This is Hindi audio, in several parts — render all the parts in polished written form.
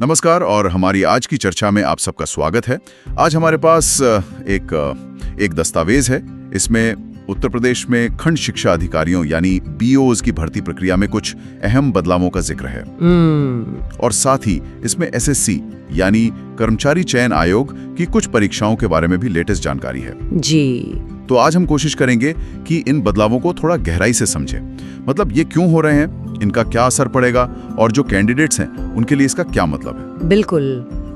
नमस्कार और हमारी आज की चर्चा में आप सबका स्वागत है। आज हमारे पास एक दस्तावेज है। इसमें उत्तर प्रदेश में खंड शिक्षा अधिकारियों यानी बीओज की भर्ती प्रक्रिया में कुछ अहम बदलावों का जिक्र है। और साथ ही इसमें एसएससी यानी कर्मचारी चयन आयोग की कुछ परीक्षाओं के बारे में भी लेटेस्ट जानकारी है जी। तो आज हम कोशिश करेंगे कि इन बदलावों को थोड़ा गहराई से समझें। मतलब ये क्यों हो रहे हैं, इनका क्या असर पड़ेगा और जो कैंडिडेट्स हैं उनके लिए इसका क्या मतलब है। बिल्कुल।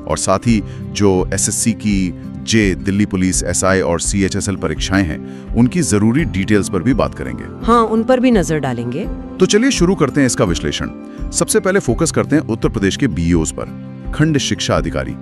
और साथ ही जो एसएससी की जे, दिल्ली पुलिस, एसआई और सीएचएसएल परीक्षाएं हैं उनकी जरूरी डिटेल्स पर भी बात करेंगे। हाँ, उन पर भी नजर डालेंगे। तो चलिए शुरू करते हैं इसका विश्लेषण। सबसे पहले फोकस करते हैं उत्तर प्रदेश के बीओज पर, खंड शिक्षा अधिकारी।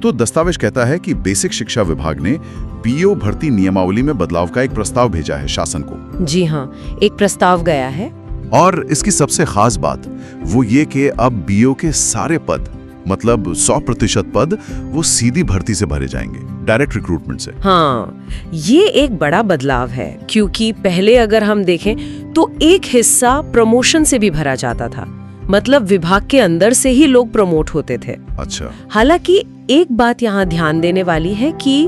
तो दस्तावेज कहता है कि बेसिक शिक्षा विभाग ने बीओ भर्ती नियमावली में बदलाव का एक प्रस्ताव भेजा है शासन को। जी हाँ, एक प्रस्ताव गया है। और इसकी सबसे खास बात वो ये कि अब बीओ के सारे पद, मतलब 100% पद, वो सीधी भर्ती से भरे जाएंगे, डायरेक्ट रिक्रूटमेंट से। हाँ, ये एक बड़ा बदलाव है क्योंकि पहले अगर हम देखें तो एक हिस्सा प्रमोशन से भी भरा जाता था। मतलब विभाग के अंदर से ही लोग प्रमोट होते थे। अच्छा। हालांकि एक बात यहाँ ध्यान देने वाली है कि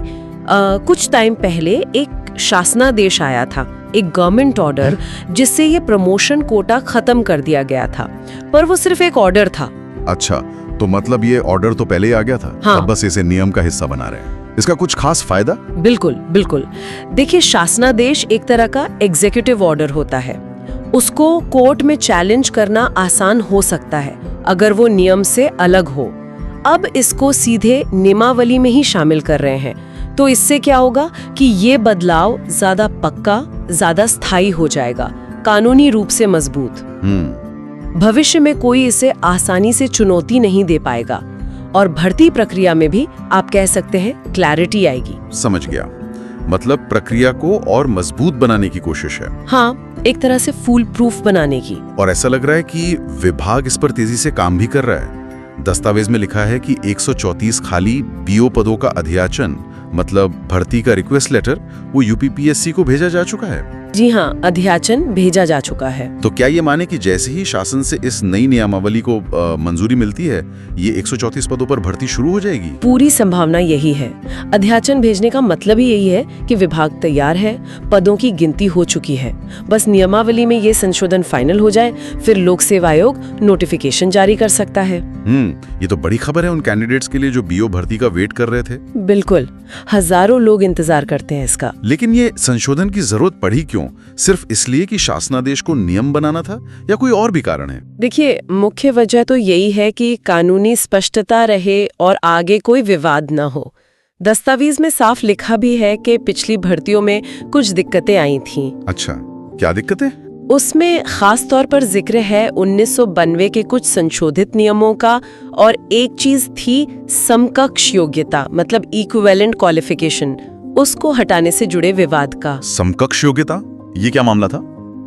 कुछ टाइम पहले एक शासनादेश आया था, एक गवर्नमेंट ऑर्डर, जिससे ये प्रमोशन कोटा खत्म कर दिया गया था। पर वो सिर्फ एक ऑर्डर था। अच्छा, तो मतलब ये ऑर्डर तो पहले ही आ गया था। हाँ। अब बस इसे नियम का हिस्सा बना रहे हैं। इसका कुछ खास फायदा? बिल्कुल बिल्कुल। देखिए, शासनादेश एक तरह का एग्जीक्यूटिव ऑर्डर होता है। उसको कोर्ट में चैलेंज करना आसान हो सकता है अगर वो नियम से अलग हो। अब इसको सीधे नियमावली में ही शामिल कर रहे हैं। तो इससे क्या होगा कि ये बदलाव ज्यादा पक्का, ज्यादा स्थायी हो जाएगा, कानूनी रूप से मजबूत। भविष्य में कोई इसे आसानी से चुनौती नहीं दे पाएगा और भर्ती प्रक्रिया में भी आप कह सकते हैं क्लैरिटी आएगी। समझ गया। मतलब प्रक्रिया को और मजबूत बनाने की कोशिश है। हाँ, एक तरह से फूल प्रूफ बनाने की। और ऐसा लग रहा है कि विभाग इस पर तेजी से काम भी कर रहा है। दस्तावेज में लिखा है कि 134 खाली बीओ पदों का अध्याचन, मतलब भर्ती का रिक्वेस्ट लेटर, वो यूपीपीएससी को भेजा जा चुका है। जी हाँ, अध्याचन भेजा जा चुका है। तो क्या ये माने कि जैसे ही शासन से इस नई नियमावली को मंजूरी मिलती है, ये 134 पदों पर भर्ती शुरू हो जाएगी? पूरी संभावना यही है। अध्याचन भेजने का मतलब ही यही है कि विभाग तैयार है, पदों की गिनती हो चुकी है। बस नियमावली में ये संशोधन फाइनल हो जाए, फिर लोक सेवा आयोग नोटिफिकेशन जारी कर सकता है। ये तो बड़ी खबर है उन कैंडिडेट्स के लिए जो बीओ भर्ती का वेट कर रहे थे। बिल्कुल, हजारों लोग इंतजार करते हैं इसका। लेकिन ये संशोधन की जरूरत पड़ी क्यों? सिर्फ इसलिए कि शासनादेश को नियम बनाना था या कोई और भी कारण है? देखिए, मुख्य वजह तो यही है कि कानूनी स्पष्टता रहे और आगे कोई विवाद न हो। दस्तावेज में साफ लिखा भी है कि पिछली भर्तियों में कुछ दिक्कतें आई थीं। अच्छा, क्या दिक्कतें? उसमें खास तौर पर जिक्र है 1992 के कुछ संशोधित नियमों का, और एक चीज थी समकक्ष योग्यता, मतलब इक्विवेलेंट क्वालिफिकेशन, उसको हटाने से जुड़े विवाद का। समकक्ष योग्यता, ये क्या मामला था?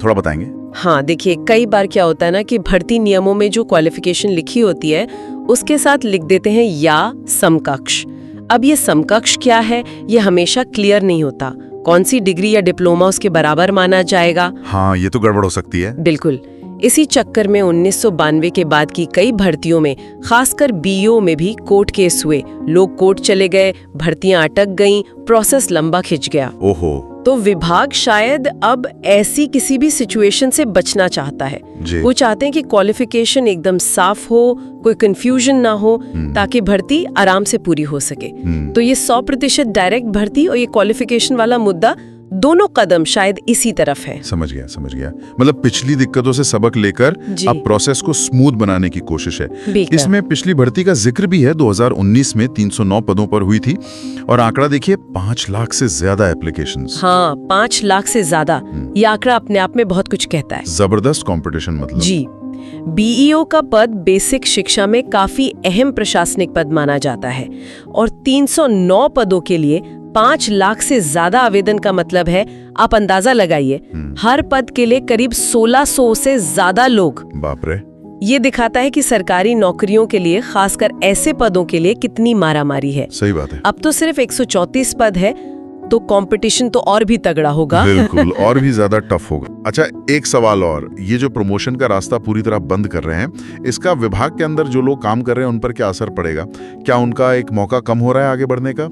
थोड़ा बताएंगे? हाँ, देखिए, कई बार क्या होता है ना कि भर्ती नियमों में जो क्वालिफिकेशन लिखी होती है उसके साथ लिख देते हैं या समकक्ष। अब ये समकक्ष क्या है, ये हमेशा क्लियर नहीं होता। कौन सी डिग्री या डिप्लोमा उसके बराबर माना जाएगा? हाँ, ये तो गड़बड़ हो सकती है। बिल्कुल। इसी चक्कर में 1992 के बाद की कई भर्तियों में, खासकर बीओ में भी कोर्ट केस हुए। लोग कोर्ट चले गए, भर्तियां अटक गईं, प्रोसेस लंबा खिंच गया। ओहो। तो विभाग शायद अब ऐसी किसी भी सिचुएशन से बचना चाहता है। वो चाहते हैं कि क्वालिफिकेशन एकदम साफ हो, कोई कंफ्यूजन ना हो, ताकि भर्ती आराम से पूरी हो सके। तो ये 100% डायरेक्ट भर्ती और ये क्वालिफिकेशन वाला मुद्दा, दोनों कदम शायद इसी तरफ है। समझ गया, समझ गया। मतलब पिछली दिक्कतों से सबक लेकर अब प्रोसेस को स्मूथ बनाने की कोशिश है। इसमें पिछली भर्ती का जिक्र भी है। 2019 में 309 पदों पर हुई थी और आंकड़ा देखिए 5 लाख से ज्यादा एप्लीकेशंस। हाँ, 5 लाख से ज्यादा। ये आंकड़ा अपने आप में बहुत कुछ कहता है। जबरदस्त कंपटीशन मतलब। जी। बीईओ का पद बेसिक शिक्षा में काफी अहम प्रशासनिक पद माना जाता है और 309 पदों के लिए 5 लाख से ज्यादा आवेदन का मतलब है, आप अंदाजा लगाइए, हर पद के लिए करीब 1600 से ज्यादा लोग। बाप रे। ये दिखाता है कि सरकारी नौकरियों के लिए, खासकर ऐसे पदों के लिए, कितनी मारामारी है। सही बात है। अब तो सिर्फ 134 पद है, तो कंपटीशन तो और भी तगड़ा होगा। बिल्कुल, और भी ज्यादा टफ होगा। अच्छा, एक सवाल और, ये जो प्रमोशन का रास्ता पूरी तरह बंद कर रहे हैं, इसका विभाग के अंदर जो लोग काम कर रहे हैं उन पर क्या असर पड़ेगा? क्या उनका एक मौका कम हो रहा है आगे बढ़ने का?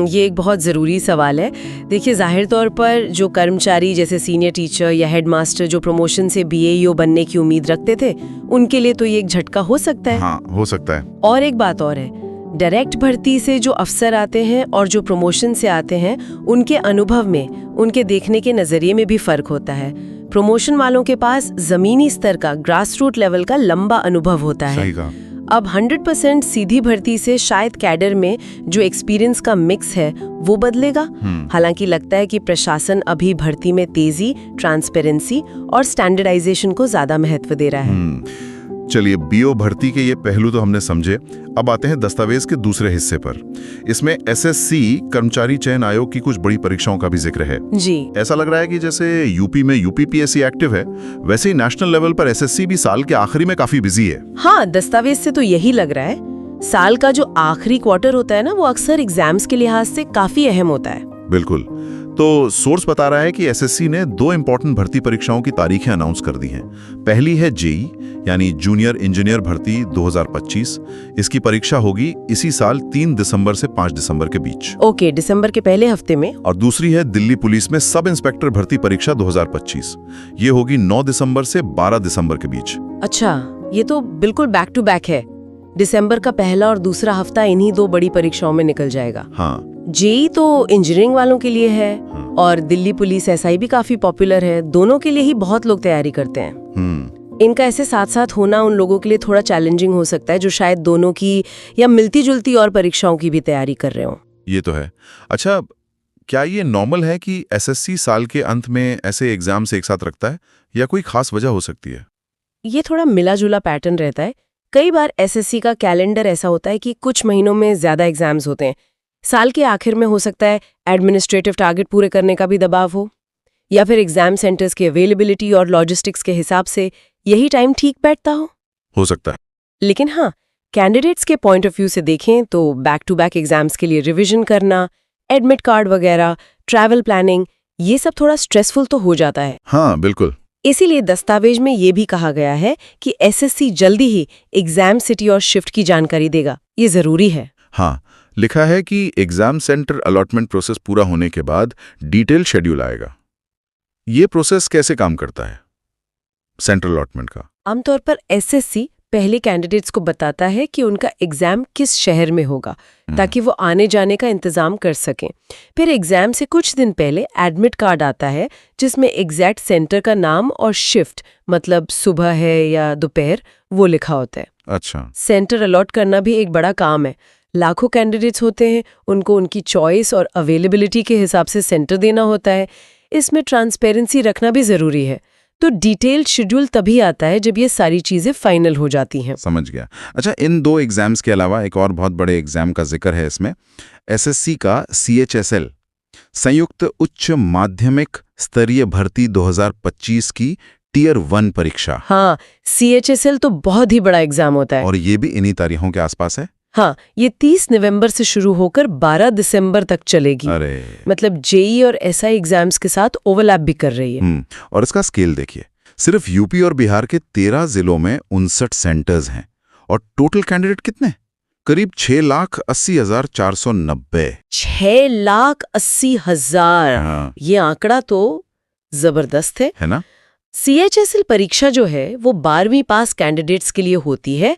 ये एक बहुत ज़रूरी सवाल है। देखिए, जाहिर तौर पर जो कर्मचारी जैसे सीनियर टीचर या हेडमास्टर जो प्रमोशन से बीएईओ बनने की उम्मीद रखते थे, उनके लिए तो ये एक झटका हो सकता है। हाँ, हो सकता है। और एक बात और है, डायरेक्ट भर्ती से जो अफसर आते हैं और जो प्रमोशन से आते हैं, उनके अनुभव में, उनके देखने के नजरिए में भी फर्क होता है। प्रमोशन वालों के पास जमीनी स्तर का, ग्रास रूट लेवल का लंबा अनुभव होता है। सही कहा। अब 100% सीधी भर्ती से शायद कैडर में जो एक्सपीरियंस का मिक्स है वो बदलेगा। हालांकि लगता है कि प्रशासन अभी भर्ती में तेजी, ट्रांसपेरेंसी और स्टैंडर्डाइजेशन को ज्यादा महत्व दे रहा है। चलिए, बीओ भर्ती के ये पहलू तो हमने समझे। अब आते हैं दस्तावेज के दूसरे हिस्से पर। इसमें एसएससी कर्मचारी चयन आयोग की कुछ बड़ी परीक्षाओं का भी जिक्र है जी। ऐसा लग रहा है कि जैसे यूपी में यूपीपीएससी एक्टिव है, वैसे ही नेशनल लेवल पर एसएससी भी साल के आखिरी में काफी बिजी है। हाँ, दस्तावेज से तो यही लग रहा है। साल का जो आखिरी क्वार्टर होता है ना, वो अक्सर एग्जाम्स के लिहाज से काफी अहम होता है। बिल्कुल। तो सोर्स बता रहा है कि एसएससी ने 2 इंपॉर्टेंट भर्ती परीक्षाओं की तारीखें अनाउंस कर दी हैं। पहली है जेई यानी जूनियर इंजीनियर भर्ती 2025। इसकी परीक्षा होगी इसी साल 3 दिसंबर से 5 दिसंबर के बीच। ओके, दिसंबर के पहले हफ्ते में। और दूसरी है दिल्ली पुलिस में सब इंस्पेक्टर भर्ती परीक्षा 2025। ये होगी 9 दिसंबर से 12 दिसंबर के बीच। अच्छा, ये तो बिल्कुल बैक टू बैक है। दिसंबर का पहला और दूसरा हफ्ता इन्हीं 2 बड़ी परीक्षाओं में निकल जाएगा। हाँ, जेई तो इंजीनियरिंग वालों के लिए है और दिल्ली पुलिस एसआई भी काफी पॉपुलर है। दोनों के लिए ही बहुत लोग तैयारी करते हैं। इनका ऐसे साथ साथ होना उन लोगों के लिए थोड़ा चैलेंजिंग हो सकता है जो शायद दोनों की या मिलती जुलती और परीक्षाओं की भी तैयारी कर रहे हो। ये तो है। अच्छा, क्या ये नॉर्मल है कि एसएससी साल के अंत में ऐसे एग्जाम्स एक साथ रखता है, या कोई खास वजह हो सकती है? ये थोड़ा मिला जुला पैटर्न रहता है। कई बार एसएससी का कैलेंडर ऐसा होता है कि कुछ महीनों में ज्यादा एग्जाम्स होते हैं। साल के आखिर में हो सकता है एडमिनिस्ट्रेटिव टारगेट पूरे करने का भी दबाव हो, या फिर एग्जाम सेंटर्स की अवेलेबिलिटी और लॉजिस्टिक्स के हिसाब से यही टाइम ठीक बैठता हो सकता है। लेकिन हाँ, कैंडिडेट्स के पॉइंट ऑफ व्यू से देखें तो बैक टू बैक एग्जाम्स के लिए रिवीजन करना, एडमिट कार्ड वगैरह, ट्रैवल प्लानिंग, ये सब थोड़ा स्ट्रेसफुल तो हो जाता है। हाँ, बिल्कुल। इसीलिए दस्तावेज में ये भी कहा गया है कि एसएससी जल्दी ही एग्जाम सिटी और शिफ्ट की जानकारी देगा। ये जरूरी है। हाँ, लिखा है कि एग्जाम सेंटर अलॉटमेंट प्रोसेस पूरा होने के बाद डिटेल शेड्यूल आएगा। ये प्रोसेस कैसे काम करता है सेंट्रल अलॉटमेंट का? आमतौर पर एसएससी पहले कैंडिडेट्स को बताता है कि उनका एग्जाम किस शहर में होगा, ताकि वो आने जाने का इंतजाम कर सकें। फिर एग्जाम से कुछ दिन पहले एडमिट कार्ड आता है जिसमें एग्जैक्ट सेंटर का नाम और शिफ्ट, मतलब सुबह है या दोपहर, वो लिखा होता है। अच्छा। सेंटर अलॉट करना भी एक बड़ा काम है। लाखों कैंडिडेट्स होते हैं, उनको उनकी चॉइस और अवेलेबिलिटी के हिसाब से सेंटर देना होता है। इसमें ट्रांसपेरेंसी रखना भी जरूरी है। तो डिटेल्ड शेड्यूल तभी आता है जब ये सारी चीजें फाइनल हो जाती हैं। समझ गया। अच्छा, इन 2 एग्जाम्स के अलावा एक और बहुत बड़े एग्जाम का जिक्र है इसमें, एसएससी का CHSL संयुक्त उच्च माध्यमिक स्तरीय भर्ती 2025 की टियर 1 परीक्षा। हाँ, CHSL तो बहुत ही बड़ा एग्जाम होता है। और ये भी इन्हीं तारीखों के आसपास है। हाँ, ये 30 नवंबर से शुरू होकर 12 दिसंबर तक चलेगी। अरे, मतलब जेई और एसआई एग्जाम्स के साथ ओवरलैप भी कर रही है। और इसका स्केल देखिए, सिर्फ यूपी और बिहार के 13 जिलों में 59 सेंटर्स हैं। और टोटल कैंडिडेट कितने? करीब 6,80,490। 6,80,000। हाँ। ये आंकड़ा तो जबरदस्त है ना? CHSL परीक्षा जो है वो 12वीं पास कैंडिडेट्स के लिए होती है,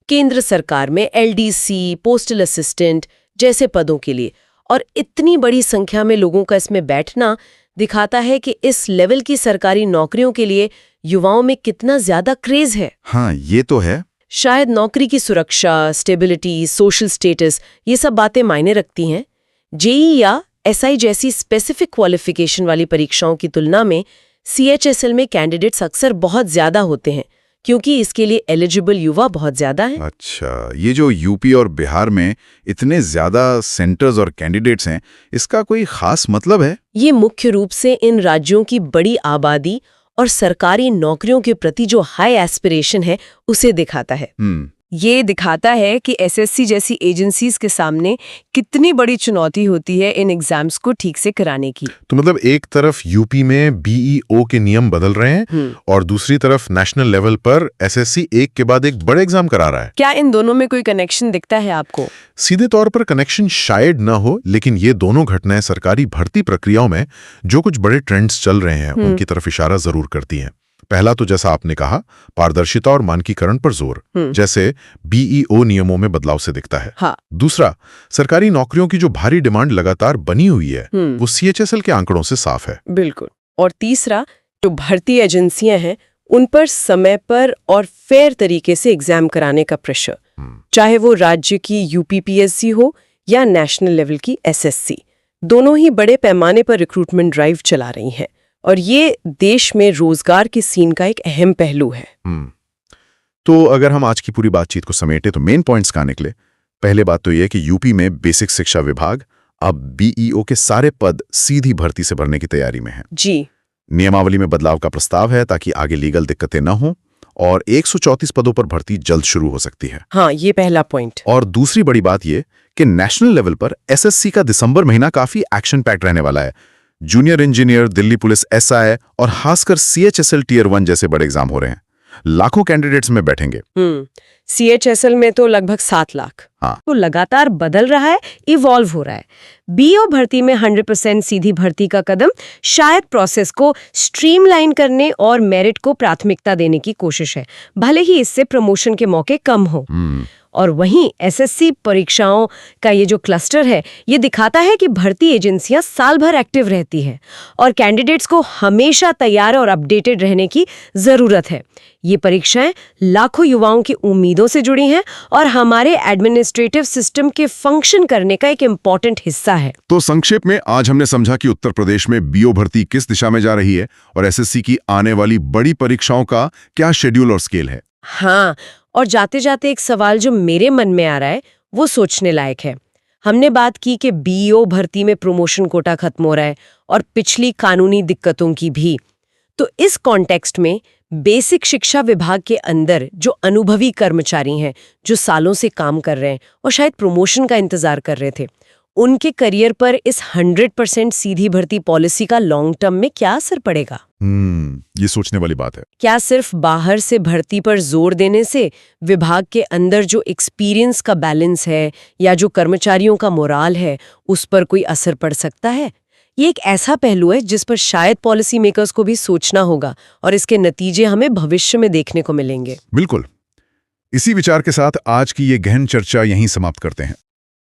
केंद्र सरकार में LDC, पोस्टल असिस्टेंट जैसे पदों के लिए। और इतनी बड़ी संख्या में लोगों का इसमें बैठना दिखाता है कि इस लेवल की सरकारी नौकरियों के लिए युवाओं में कितना ज्यादा क्रेज है। हाँ, ये तो है। शायद नौकरी की सुरक्षा, स्टेबिलिटी, सोशल स्टेटस, ये सब बातें मायने रखती हैं। जेई या एसआई जैसी स्पेसिफिक क्वालिफिकेशन वाली परीक्षाओं की तुलना में CHSL में कैंडिडेट्स अक्सर बहुत ज्यादा होते हैं, क्योंकि इसके लिए एलिजिबल युवा बहुत ज्यादा हैं। अच्छा, ये जो यूपी और बिहार में इतने ज्यादा सेंटर्स और कैंडिडेट्स हैं, इसका कोई खास मतलब है? ये मुख्य रूप से इन राज्यों की बड़ी आबादी और सरकारी नौकरियों के प्रति जो हाई एस्पिरेशन है उसे दिखाता है। ये दिखाता है कि एसएससी जैसी एजेंसीज के सामने कितनी बड़ी चुनौती होती है इन एग्जाम्स को ठीक से कराने की। तो मतलब एक तरफ यूपी में बीईओ के नियम बदल रहे हैं और दूसरी तरफ नेशनल लेवल पर एसएससी एक के बाद एक बड़े एग्जाम करा रहा है। क्या इन दोनों में कोई कनेक्शन दिखता है आपको? सीधे तौर पर कनेक्शन शायद न हो, लेकिन ये दोनों घटनाएं सरकारी भर्ती प्रक्रियाओं में जो कुछ बड़े ट्रेंड्स चल रहे हैं उनकी तरफ इशारा जरूर करती हैं। पहला तो जैसा आपने कहा, पारदर्शिता और मानकीकरण पर जोर, जैसे बीईओ नियमों में बदलाव से दिखता है। हाँ। दूसरा, सरकारी नौकरियों की जो भारी डिमांड लगातार बनी हुई है वो सीएचएसएल के आंकड़ों से साफ है। बिल्कुल। और तीसरा, जो भर्ती एजेंसियां हैं उन पर समय पर और फेयर तरीके से एग्जाम कराने का प्रेशर, चाहे वो राज्य की यूपीपीएससी हो या नेशनल लेवल की एसएससी, दोनों ही बड़े पैमाने पर रिक्रूटमेंट ड्राइव चला रही हैं और ये देश में रोजगार की सीन का एक अहम पहलू है। तो अगर हम आज की पूरी बातचीत को समेटे तो मेन पॉइंट्स कहाँ निकले? पहले बात तो यह कि यूपी में बेसिक शिक्षा विभाग अब बीईओ के सारे पद सीधी भर्ती से भरने की तैयारी में है। जी। नियमावली में बदलाव का प्रस्ताव है ताकि आगे लीगल दिक्कतें न हों और 134 पदों पर भर्ती जल्द शुरू हो सकती है। हाँ, ये पहला पॉइंट। और दूसरी बड़ी बात ये कि नेशनल लेवल पर एसएससी का दिसंबर महीना काफी एक्शन पैक्ड रहने वाला है। Junior engineer, Delhi police SI और खासकर सीएचएसएल टियर 1 जैसे बड़े एग्जाम हो रहे हैं। लाखों कैंडिडेट्स में बैठेंगे। सीएचएसएल में तो लगभग 7 लाख। हाँ। तो लगातार बदल रहा है, इवॉल्व हो रहा है। बीओ भर्ती में 100% सीधी भर्ती का कदम शायद प्रोसेस को स्ट्रीमलाइन करने और मेरिट को प्राथमिकता देने की कोशिश है, भले ही इससे प्रमोशन के मौके कम हो। और वहीं एसएससी परीक्षाओं का ये जो क्लस्टर है, ये दिखाता है कि भर्ती एजेंसियां साल भर एक्टिव रहती हैं और कैंडिडेट्स को हमेशा तैयार और अपडेटेड रहने की जरूरत है। ये परीक्षाएं लाखों युवाओं की उम्मीदों से जुड़ी हैं और हमारे एडमिनिस्ट्रेटिव सिस्टम के फंक्शन करने का एक इम्पॉर्टेंट हिस्सा है। तो संक्षेप में आज हमने समझा कि उत्तर प्रदेश में बीओ भर्ती किस दिशा में जा रही है और एसएससी की आने वाली बड़ी परीक्षाओं का क्या शेड्यूल और स्केल है। हाँ, और जाते जाते एक सवाल जो मेरे मन में आ रहा है वो सोचने लायक है। हमने बात की कि बीओ भर्ती में प्रमोशन कोटा खत्म हो रहा है और पिछली कानूनी दिक्कतों की भी। तो इस कॉन्टेक्स्ट में बेसिक शिक्षा विभाग के अंदर जो अनुभवी कर्मचारी हैं, जो सालों से काम कर रहे हैं और शायद प्रमोशन का इंतजार कर रहे थे, उनके करियर पर इस 100% सीधी भर्ती पॉलिसी का लॉन्ग टर्म में क्या असर पड़ेगा? ये सोचने वाली बात है। क्या सिर्फ बाहर से भर्ती पर जोर देने से विभाग के अंदर जो एक्सपीरियंस का बैलेंस है या जो कर्मचारियों का मोराल है उस पर कोई असर पड़ सकता है? ये एक ऐसा पहलू है जिस पर शायद पॉलिसी मेकर्स को भी सोचना होगा और इसके नतीजे हमें भविष्य में देखने को मिलेंगे। बिल्कुल। इसी विचार के साथ आज की ये गहन चर्चा यहीं समाप्त करते हैं।